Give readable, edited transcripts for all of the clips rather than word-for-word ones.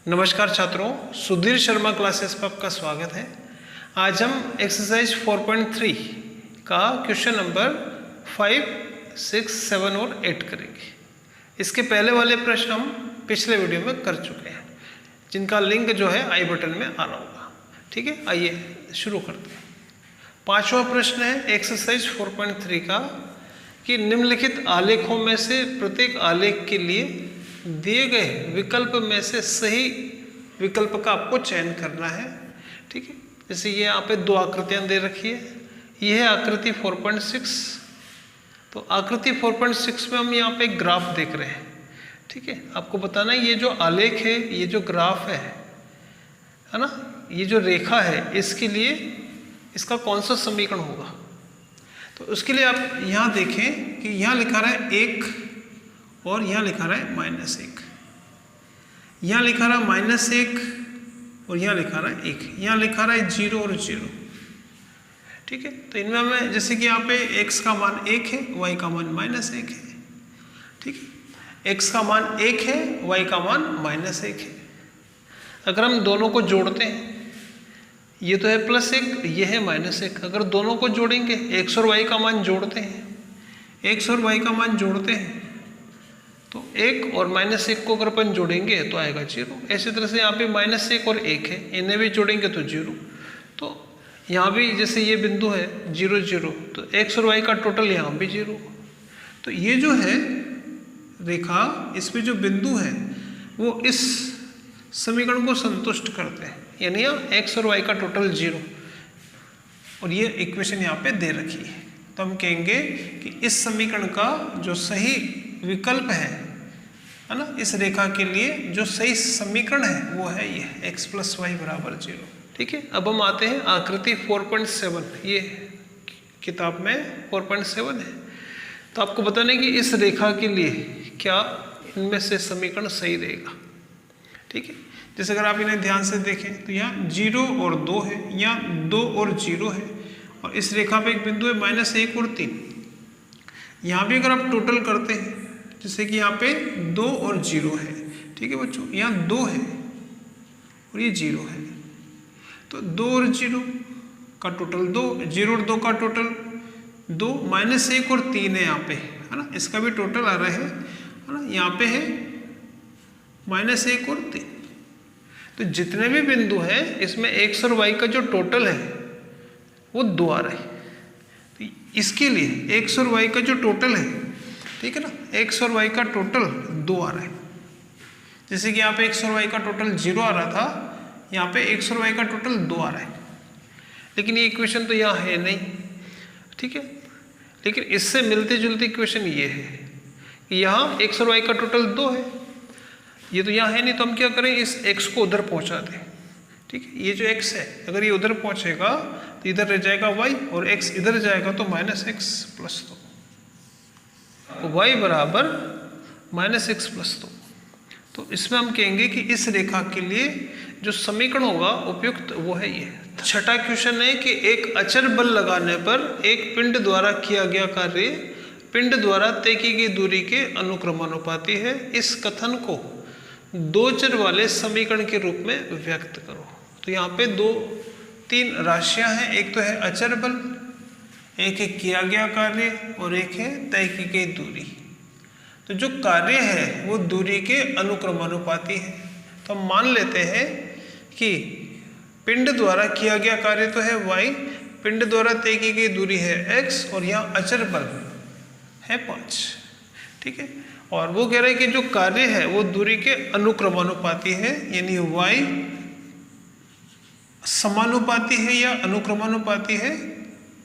नमस्कार छात्रों, सुधीर शर्मा क्लासेस पर आपका स्वागत है। आज हम एक्सरसाइज 4.3 का क्वेश्चन नंबर 5, 6, 7 और 8 करेंगे। इसके पहले वाले प्रश्न हम पिछले वीडियो में कर चुके हैं, जिनका लिंक जो है आई बटन में आ रहा होगा। ठीक है, आइए शुरू करते हैं। पांचवा प्रश्न है एक्सरसाइज 4.3 का कि निम्नलिखित आलेखों में से प्रत्येक आलेख के लिए दिए गए विकल्प में से सही विकल्प का आपको चयन करना है। ठीक है, जैसे ये यहाँ पे दो आकृतियां दे रखी है। ये है आकृति 4.6। तो आकृति 4.6 में हम यहाँ पे एक ग्राफ देख रहे हैं। ठीक है, आपको बताना है ये जो आलेख है, ये जो ग्राफ है ना, ये जो रेखा है, इसके लिए इसका कौन सा समीकरण होगा। तो उसके लिए आप यहाँ देखें कि यहाँ लिखा रहा है 1 और यहाँ लिखा रहा है -1। यहाँ लिखा रहा है -1 और यहाँ लिखा रहा है 1। यहाँ लिखा रहा है 0 और 0। ठीक है, तो इनमें हमें जैसे कि यहाँ पे x का मान 1 है, y का मान -1 है। ठीक है, x का मान 1 है, y का मान -1 है। अगर हम दोनों को जोड़ते हैं, ये तो है +1, ये है -1। अगर दोनों को जोड़ेंगे, x और y का मान जोड़ते हैं, x और y का मान जोड़ते हैं, तो 1 और -1 को अगर अपन जोड़ेंगे तो आएगा 0। ऐसी तरह से यहाँ पे -1 और 1 है, इन्हें भी जोड़ेंगे तो 0। तो यहाँ भी जैसे ये बिंदु है 0, 0, तो x और y का टोटल यहाँ भी 0। तो ये जो है रेखा, इसमें जो बिंदु है वो इस समीकरण को संतुष्ट करते हैं, यानी यहाँ x और y का टोटल 0। और ये इक्वेशन यहाँ पे दे रखी है। तो हम कहेंगे कि इस समीकरण का जो सही विकल्प है ना, इस रेखा के लिए जो सही समीकरण है वो है ये x + y = 0। ठीक है, अब हम आते हैं आकृति 4.7। ये किताब में 4.7 है। तो आपको बताना है कि इस रेखा के लिए क्या इनमें से समीकरण सही रहेगा। ठीक है, जैसे अगर आप इन्हें ध्यान से देखें तो यहाँ 0 और 2 है, यहाँ 2 और 0 है, और इस रेखा पे एक बिंदु है -1 और 3। यहाँ भी अगर आप टोटल करते हैं, जैसे कि यहाँ पे 2 और 0 है। ठीक है बच्चों, यहाँ 2 है और ये 0 है, तो 2 और 0 का टोटल 2, 0 और 2 का टोटल 2, -1 और 3 है यहाँ पे, है ना, इसका भी टोटल आ रहा है ना। यहाँ पे है -1 और 3। तो जितने भी बिंदु हैं इसमें x और y का जो टोटल है वो 2 आ रहा है। तो इसके लिए x और y का जो टोटल है, ठीक है ना, x और y का टोटल 2 आ रहा है। जैसे कि यहाँ पे x और y का टोटल 0 आ रहा था, यहाँ पे x और y का टोटल 2 आ रहा है। लेकिन ये इक्वेशन तो यहाँ है नहीं। ठीक है, लेकिन इससे मिलती जुलती इक्वेशन ये है कि यहाँ x और y का टोटल 2 है, ये तो यहाँ है नहीं। तो हम क्या करें, इस x को उधर पहुँचा दें। ठीक है, ये जो x है अगर ये उधर पहुँचेगा तो इधर रह जाएगा y, और x इधर जाएगा तो -x + 2, y बराबर -x + 2। तो इसमें हम कहेंगे कि इस रेखा के लिए जो समीकरण होगा उपयुक्त वो है ये। छठा क्वेश्चन है कि एक अचर बल लगाने पर एक पिंड द्वारा किया गया कार्य पिंड द्वारा तय की गई दूरी के अनुक्रमानुपाती है। इस कथन को 2 चर वाले समीकरण के रूप में व्यक्त करो। तो यहाँ पे 3 राशियां हैं, एक तो है अचर बल, एक है किया गया कार्य, और एक है तय की गई दूरी। तो जो कार्य है वो दूरी के अनुक्रमानुपाती है। तो हम मान लेते हैं कि पिंड द्वारा किया गया कार्य तो है y, पिंड द्वारा तय की गई दूरी है x, और यहाँ अचर बल है 5। ठीक है, और वो कह रहे हैं कि जो कार्य है वो दूरी के अनुक्रमानुपाती है, यानी y समानुपाती है या अनुक्रमानुपाती है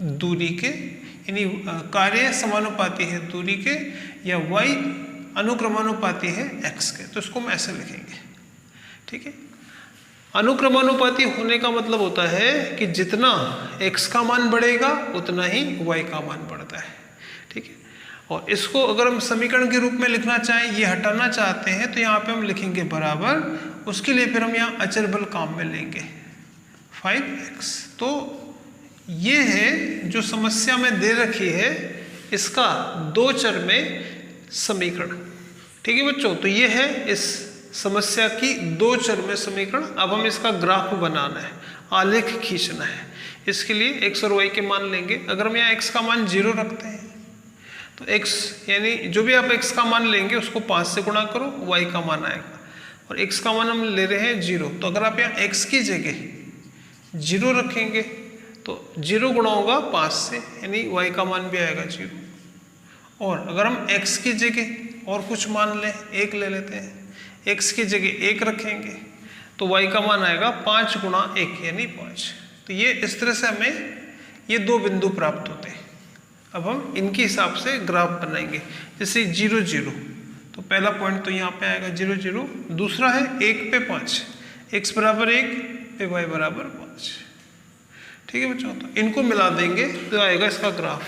दूरी के, यानी कार्य समानुपाती है दूरी के, या y अनुक्रमानुपाती है x के। तो इसको हम ऐसे लिखेंगे। ठीक है, अनुक्रमानुपाती होने का मतलब होता है कि जितना x का मान बढ़ेगा उतना ही y का मान बढ़ता है। ठीक है, और इसको अगर हम समीकरण के रूप में लिखना चाहें, ये हटाना चाहते हैं, तो यहाँ पे हम लिखेंगे बराबर, उसके लिए फिर हम यहाँ अचर बल काम में लेंगे 5x। तो ये है जो समस्या में दे रखी है, इसका 2 चर में समीकरण। ठीक है बच्चों, तो ये है इस समस्या की 2 चर में समीकरण। अब हम इसका ग्राफ बनाना है, आलेख खींचना है। इसके लिए x और y के मान लेंगे। अगर हम यहाँ x का मान 0 रखते हैं तो x यानी जो भी आप x का मान लेंगे उसको 5 से गुणा करो, y का मान आएगा। और x का मान हम ले रहे हैं 0, तो अगर आप यहाँ x की जगह 0 रखेंगे तो 0 गुणा होगा 5 से, यानी y का मान भी आएगा 0। और अगर हम x की जगह और कुछ मान लें, 1 ले लेते हैं, x की जगह 1 रखेंगे तो y का मान आएगा 5 गुणा 1 यानी 5। तो ये इस तरह से हमें ये 2 बिंदु प्राप्त होते हैं। अब हम इनके हिसाब से ग्राफ बनाएंगे। जैसे 0 0, तो पहला पॉइंट तो यहाँ पे आएगा 0 0, दूसरा है 1 पे 5, x बराबर 1 पे y बराबर 5। ठीक है बच्चों, तो इनको मिला देंगे तो आएगा इसका ग्राफ।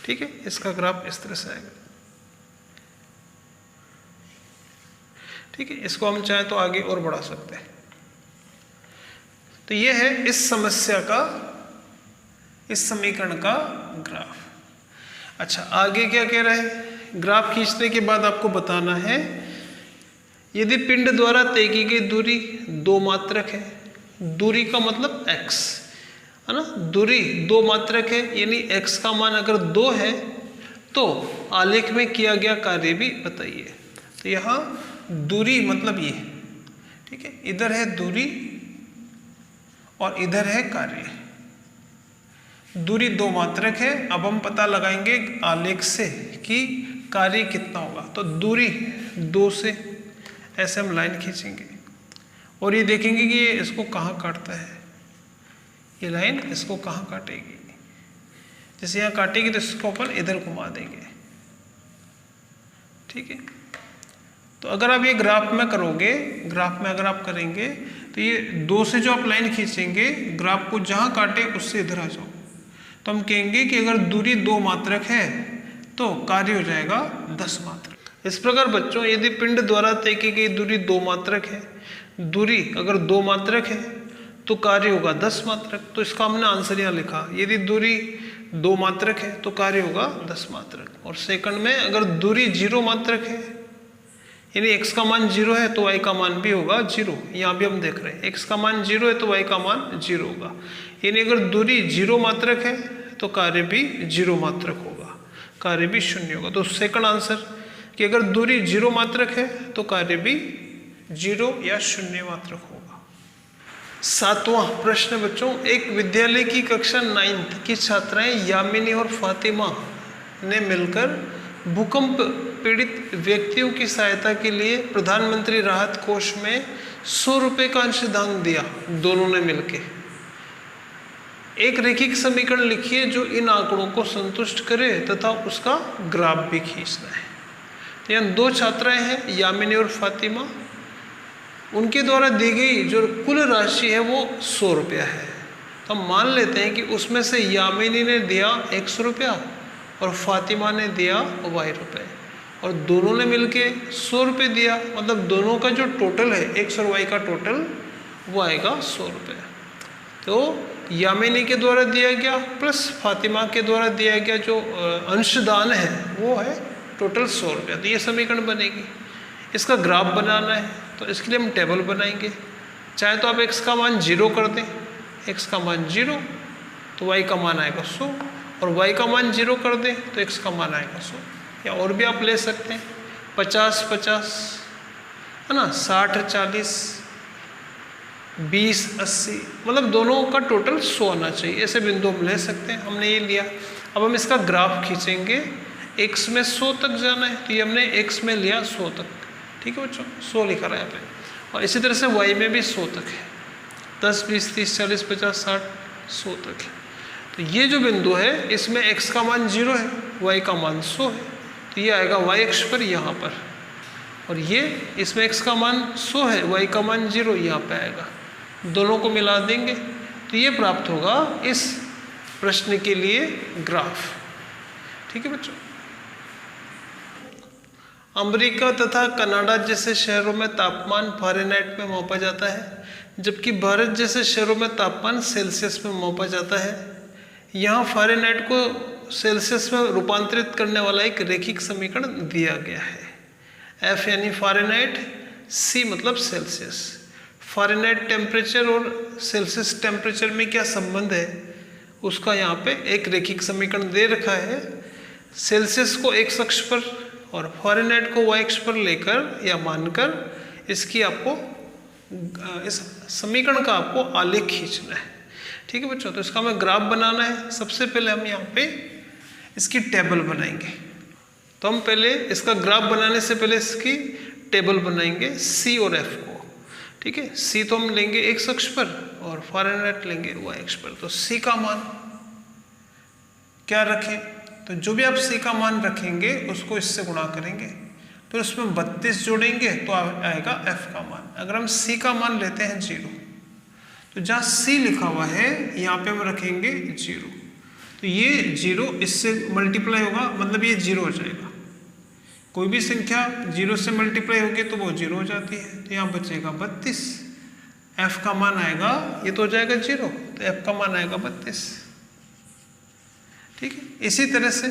ठीक है, इसका ग्राफ इस तरह से आएगा। ठीक है, इसको हम चाहे तो आगे और बढ़ा सकते हैं। तो ये है इस समस्या का, इस समीकरण का ग्राफ। अच्छा, आगे क्या कह रहा है? ग्राफ खींचने के बाद आपको बताना है यदि पिंड द्वारा तय की गई दूरी 2 मात्रक है, दूरी का मतलब x है ना, दूरी 2 मात्रक है, यानी x का मान अगर 2 है तो आलेख में किया गया कार्य भी बताइए। तो यहाँ दूरी मतलब ये, ठीक है, इधर है दूरी और इधर है कार्य। दूरी 2 मात्रक है। अब हम पता लगाएंगे आलेख से कि कार्य कितना होगा। तो दूरी 2 से ऐसे हम लाइन खींचेंगे और ये देखेंगे कि ये इसको कहाँ काटता है, ये लाइन इसको कहाँ काटेगी। जैसे यहाँ काटेगी तो इसको अपन इधर घुमा देंगे। ठीक है, तो अगर आप ये ग्राफ में करोगे, ग्राफ में अगर आप करेंगे तो ये 2 से जो आप लाइन खींचेंगे, ग्राफ को जहाँ काटे उससे इधर आ जाओ, तो हम कहेंगे कि अगर दूरी 2 मात्रक है तो कार्य हो जाएगा 10 मात्रक। इस प्रकार बच्चों, यदि पिंड द्वारा तय की गई दूरी 2 मात्रक है, दूरी अगर 2 मात्रक है तो कार्य होगा 10 मात्रक। तो इसका हमने आंसर यहाँ लिखा, यदि दूरी 2 मात्रक है तो कार्य होगा 10 मात्रक। और सेकंड में अगर दूरी 0 मात्रक है, यानी x का मान 0 है तो y का मान भी होगा 0। यहाँ भी हम देख रहे हैं x का मान 0 है तो y का मान 0 होगा। यानी अगर दूरी 0 मात्रक है तो कार्य भी 0 मात्रक होगा, कार्य भी 0 होगा। तो सेकंड आंसर कि अगर दूरी 0 मात्रक है तो कार्य भी 0 या 0 मात्रक होगा। 7वां प्रश्न बच्चों, एक विद्यालय की कक्षा 9th की छात्राएं यामिनी और फातिमा ने मिलकर भूकंप पीड़ित व्यक्तियों की सहायता के लिए प्रधानमंत्री राहत कोष में 100 रुपये का अंशदान दिया। दोनों ने मिलकर एक रैखिक समीकरण लिखिए जो इन आंकड़ों को संतुष्ट करे तथा उसका ग्राफ भी खींचना है। तो यहाँ 2 छात्राएं हैं, यामिनी और फातिमा। उनके द्वारा दी गई जो कुल राशि है वो 100 रुपया है। तो हम मान लेते हैं कि उसमें से यामिनी ने दिया 100 रुपया और फातिमा ने दिया y रुपये, और दोनों ने मिलके 100 रुपये दिया। मतलब दोनों का जो टोटल है x और y का टोटल वो आएगा 100 रुपये। तो यामिनी के द्वारा दिया गया प्लस फातिमा के द्वारा दिया गया जो अंशदान है वो है टोटल 100 रुपया। तो ये समीकरण बनेगी। इसका ग्राफ बनाना है तो इसके लिए हम टेबल बनाएंगे। चाहे तो आप x का मान 0 कर दें, x का मान 0 तो y का मान आएगा 100, और y का मान 0 कर दें तो x का मान आएगा 100। या और भी आप ले सकते हैं 50 50 है ना, 60 40 20 80, मतलब दोनों का टोटल 100 आना चाहिए। ऐसे बिंदु हम ले सकते हैं। हमने ये लिया। अब हम इसका ग्राफ खींचेंगे। x में 100 तक जाना है तो ये हमने x में लिया 100 तक। ठीक है बच्चों, 100 लिखा रहा है यहाँ पे। और इसी तरह से y में भी 100 तक है, 10 20 30 40 50 60 100 तक है। तो ये जो बिंदु है इसमें x का मान 0 है, y का मान 100 है, तो ये आएगा y अक्ष पर यहाँ पर। और ये इसमें x का मान 100 है, y का मान 0 यहाँ पे आएगा। दोनों को मिला देंगे तो ये प्राप्त होगा इस प्रश्न के लिए ग्राफ। ठीक है बच्चों, अमेरिका तथा कनाडा जैसे शहरों में तापमान फ़ारेनहाइट में मापा जाता है, जबकि भारत जैसे शहरों में तापमान सेल्सियस में मापा जाता है। यहाँ फ़ारेनहाइट को सेल्सियस में रूपांतरित करने वाला एक रैखिक समीकरण दिया गया है। F यानी फ़ारेनहाइट, सी मतलब सेल्सियस। फ़ारेनहाइट टेम्परेचर और सेल्सियस टेम्परेचर में क्या संबंध है उसका यहाँ पे एक रेखिक समीकरण दे रखा है। सेल्सियस को x अक्ष पर और फ़ारेनहाइट को y अक्ष पर लेकर या मानकर इसकी आपको इस समीकरण का आपको आलेख खींचना है। ठीक है बच्चों, तो इसका हमें ग्राफ बनाना है। सबसे पहले हम यहाँ पे इसकी टेबल बनाएंगे। तो हम पहले इसका ग्राफ बनाने से पहले इसकी टेबल बनाएंगे सी और एफ को। ठीक है, सी तो हम लेंगे x अक्ष पर और फ़ारेनहाइट लेंगे y अक्ष पर। तो सी का मान क्या रखें, तो जो भी आप सी का मान रखेंगे उसको इससे गुणा करेंगे, तो उसमें 32 जोड़ेंगे तो आएगा एफ का मान। अगर हम सी का मान लेते हैं 0, तो जहाँ सी लिखा हुआ है यहाँ पे हम रखेंगे 0, तो ये 0 इससे मल्टीप्लाई होगा, मतलब ये 0 हो जाएगा। कोई भी संख्या 0 से मल्टीप्लाई होगी तो वो 0 हो जाती है, तो यहाँ बचेगा 32। एफ का मान आएगा, ये तो हो जाएगा 0, तो एफ का मान आएगा 32। ठीक है, इसी तरह से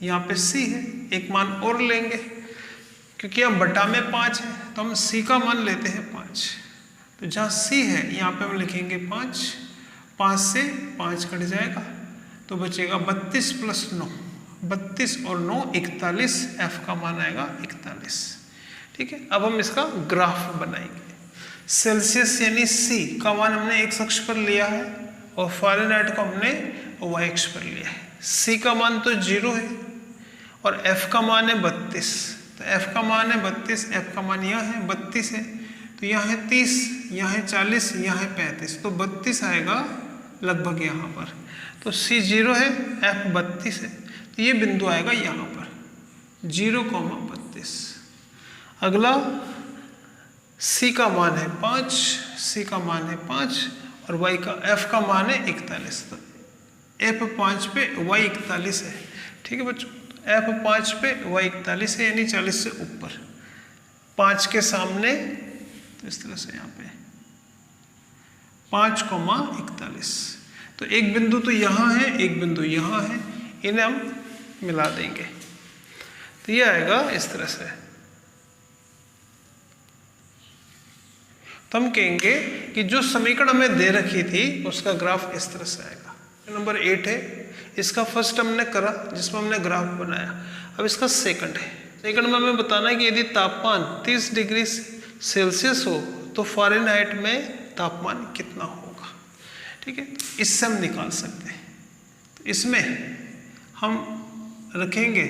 यहाँ पे सी है, एक मान और लेंगे क्योंकि यहाँ बटा में 5 है, तो हम सी का मान लेते हैं 5। तो जहाँ सी है यहाँ पे हम लिखेंगे 5, 5 से 5 कट जाएगा तो बचेगा 32 प्लस 9, 32 और 9 41, एफ का मान आएगा 41। ठीक है, अब हम इसका ग्राफ बनाएंगे। सेल्सियस यानी सी का मान हमने x अक्ष पर लिया है और फ़ारेनहाइट को हमने y अक्ष पर लिया है। सी का मान तो 0 है और एफ का मान है 32, तो एफ का मान है 32, एफ का मान यहाँ है 32 है, तो यहाँ है 30, यहाँ है 40, यहाँ है 35, तो 32 आएगा लगभग यहाँ पर। तो सी 0 है, एफ 32 है, तो ये बिंदु आएगा यहाँ पर 0,32। अगला सी का मान है 5, सी का मान है 5 और y का एफ का मान है 41, तो एफ 5 पे y 41 है। ठीक है बच्चों, एफ 5 पे y 41 है, यानी 40 से ऊपर, 5 के सामने, तो इस तरह से यहाँ पे 5,41। तो एक बिंदु तो यहाँ है, एक बिंदु यहाँ है, इन्हें हम मिला देंगे तो ये आएगा इस तरह से। तो हम कहेंगे कि जो समीकरण हमें दे रखी थी उसका ग्राफ इस तरह से आएगा। नंबर 8 है, इसका फर्स्ट हमने करा जिसमें हमने ग्राफ बनाया। अब इसका सेकंड है। सेकंड में हमें बताना है कि यदि तापमान 30 डिग्री सेल्सियस हो तो फ़ारेनहाइट में तापमान कितना होगा। ठीक है, इससे हम निकाल सकते हैं। तो इसमें हम रखेंगे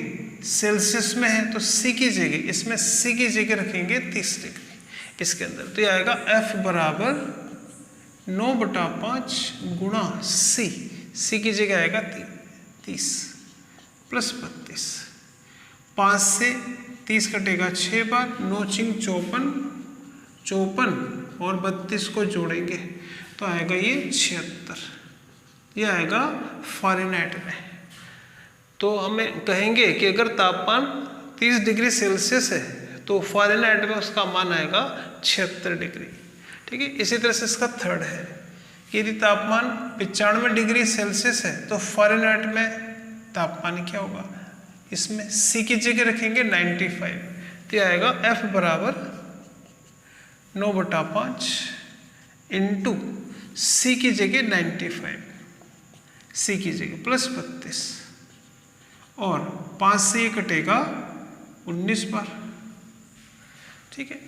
सेल्सियस में है तो सी की जगह, इसमें सी की जगह रखेंगे 30 डिग्री इसके अंदर, तो ये आएगा F बराबर 9/5 गुणा सी, सी की जगह आएगा 30 प्लस 32, 5 से 30 कटेगा 6 बार, 9 चिंग 54 और 32 को जोड़ेंगे तो आएगा ये 76, ये आएगा फ़ारेनहाइट में। तो हमें कहेंगे कि अगर तापमान 30 डिग्री सेल्सियस है तो फ़ारेनहाइट में उसका मान आएगा 76 डिग्री। ठीक है, इसी तरह से इसका थर्ड है कि यदि तापमान 95 डिग्री सेल्सियस है तो फ़ारेनहाइट में तापमान क्या होगा, इसमें सी की जगह रखेंगे 95, तो आएगा F बराबर 9/5 इंटू सी की जगह 95, सी की जगह प्लस 32 और 5 से ये कटेगा 19 बार। ठीक है,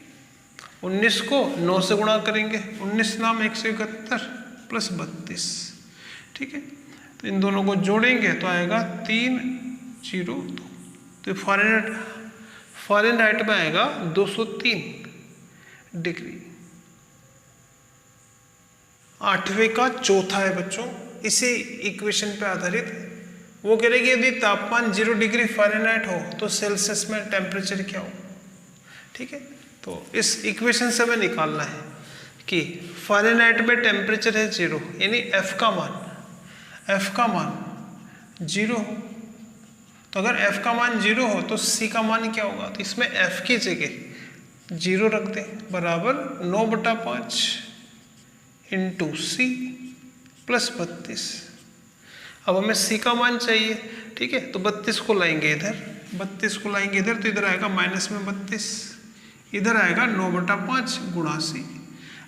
19 को 9 से गुणा करेंगे, 19 नाम 171 प्लस 32। ठीक है, तो इन दोनों को जोड़ेंगे तो आएगा 302, तो फ़ारेनहाइट में आएगा 203 डिग्री। 8वें का चौथा है बच्चों, इसी इक्वेशन पे आधारित। वो कह रहे कि यदि तापमान 0 डिग्री फ़ारेनहाइट हो तो सेल्सियस में टेम्परेचर क्या हो। ठीक है, तो इस इक्वेशन से हमें निकालना है कि फ़ारेनहाइट में टेम्परेचर है 0, यानी F का मान 0 हो। तो अगर F का मान 0 हो तो C का मान क्या होगा, तो इसमें F की जगह 0 रख दें, बराबर 9/5 इंटू सी प्लस 32। अब हमें C का मान चाहिए। ठीक है, तो 32 को लाएंगे इधर, 32 को लाएंगे इधर, तो इधर आएगा माइनस में 32 इधर आएगा 9/5 गुणा सी।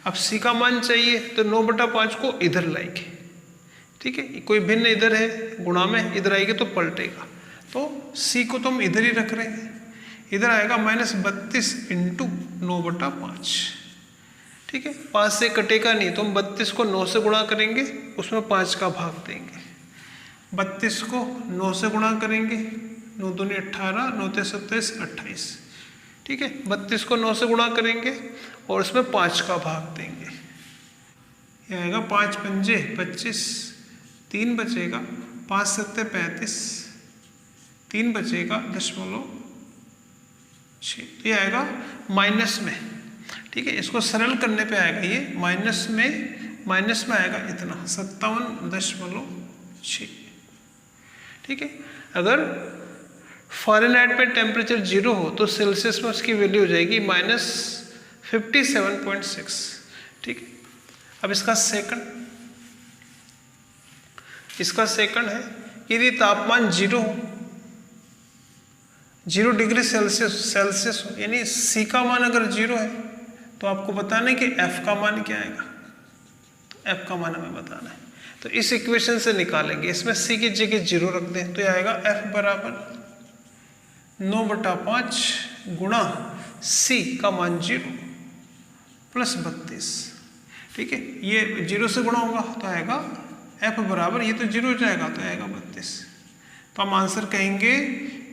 अब सी का मान चाहिए तो 9/5 को इधर लाएंगे, ठीक है, कोई भिन्न इधर है गुणा में, इधर आएगी तो पलटेगा, तो सी को तो हम इधर ही रख रहे हैं। इधर आएगा -32 इंटू 9/5, ठीक है। 5 से कटेगा नहीं तो हम 32 को 9 से गुणा करेंगे, उसमें 5 का भाग देंगे। 32 को 9 से गुणा करेंगे, 9 दूनी 18, 9 तें 27, 28, ठीक है। 32 को 9 से गुणा करेंगे और उसमें 5 का भाग देंगे। यह आएगा 5 पंजे 25, 3 बचेगा, 5 सत्ते 35, 3 बचेगा 0.6, ये आएगा माइनस में, ठीक है। इसको सरल करने पे आएगा ये माइनस में आएगा इतना 57.6, ठीक है। अगर फ़ारेनहाइट में टेम्परेचर 0 हो तो सेल्सियस में उसकी वैल्यू हो जाएगी -57.6, ठीक है। अब इसका सेकंड है, यदि तापमान 0 हो, 0 डिग्री सेल्सियस हो, यानी सी का मान अगर 0 है तो आपको बताना है कि एफ का मान क्या आएगा, तो एफ का मान हमें बताना है। तो इस इक्वेशन से निकालेंगे, इसमें सी की जगह 0 रख दें तो यह आएगा एफ बराबर 9/5 गुणा सी का मान 0 प्लस 32, ठीक है। ये 0 से गुणा होगा तो आएगा एफ बराबर, ये तो 0 हो जाएगा तो आएगा 32। तो हम आंसर कहेंगे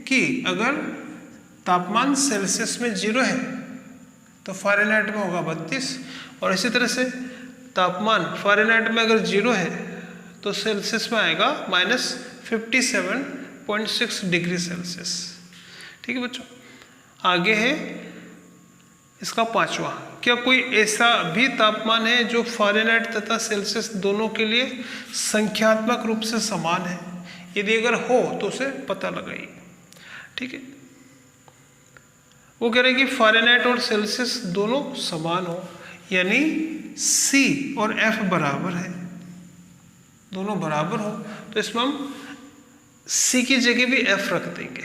कि अगर तापमान सेल्सियस में 0 है तो फ़ारेनहाइट में होगा 32, और इसी तरह से तापमान फ़ारेनहाइट में अगर 0 है तो सेल्सियस में आएगा -57.6 डिग्री सेल्सियस, ठीक है बच्चों। आगे है इसका 5वां, क्या कोई ऐसा भी तापमान है जो फ़ारेनहाइट तथा सेल्सियस दोनों के लिए संख्यात्मक रूप से समान है? यदि अगर हो तो उसे पता लगाइए, ठीक है। वो कह रहे हैं कि फ़ारेनहाइट और सेल्सियस दोनों समान हो, यानी C और F बराबर है, दोनों बराबर हो, तो इसमें हम C की जगह भी F रख देंगे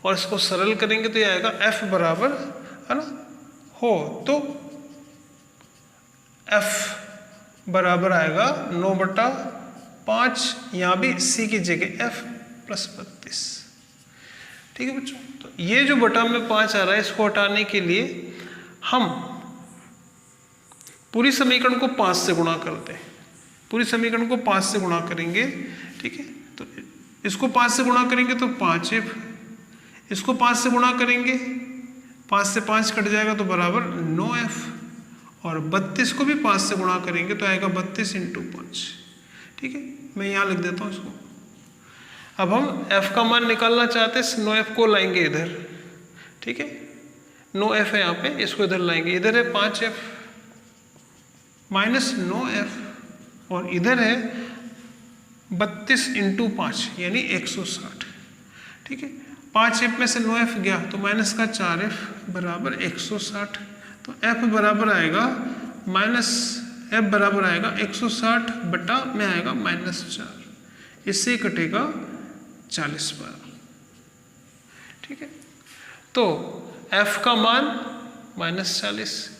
और इसको सरल करेंगे तो ये आएगा F बराबर, है ना, हो तो F बराबर आएगा 9/5, यहाँ भी C की जगह F प्लस 32, ठीक है बच्चों। तो ये जो बटा में 5 आ रहा है, इसको हटाने के लिए हम पूरी समीकरण को 5 से गुणा करते हैं, पूरी समीकरण को 5 से गुणा करेंगे, ठीक है। तो इसको 5 से गुणा करेंगे तो 5F, इसको 5 से गुणा करेंगे, 5 से 5 कट जाएगा तो बराबर 9F, और 32 को भी 5 से गुणा करेंगे तो आएगा 32 इंटू 5, ठीक है। मैं यहाँ लिख देता हूँ इसको। अब हम F का मान निकालना चाहते हैं, 9F को लाएंगे इधर, ठीक है, 9F है यहाँ पे, इसको इधर लाएंगे, इधर है 5F माइनस 9F, और इधर है 32 इंटू 5 यानी 160, ठीक है। 5F में से 9F गया तो माइनस का 4F बराबर 160, तो F बराबर आएगा F बराबर आएगा 160 बटा में आएगा -4, इससे कटेगा 40 बार, ठीक है। तो F का मान -40,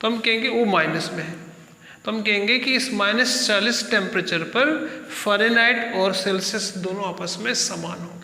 तो हम कहेंगे वो माइनस में है, तो हम कहेंगे कि इस -40 टेम्परेचर पर फ़ारेनहाइट और सेल्सियस दोनों आपस में समान होंगे।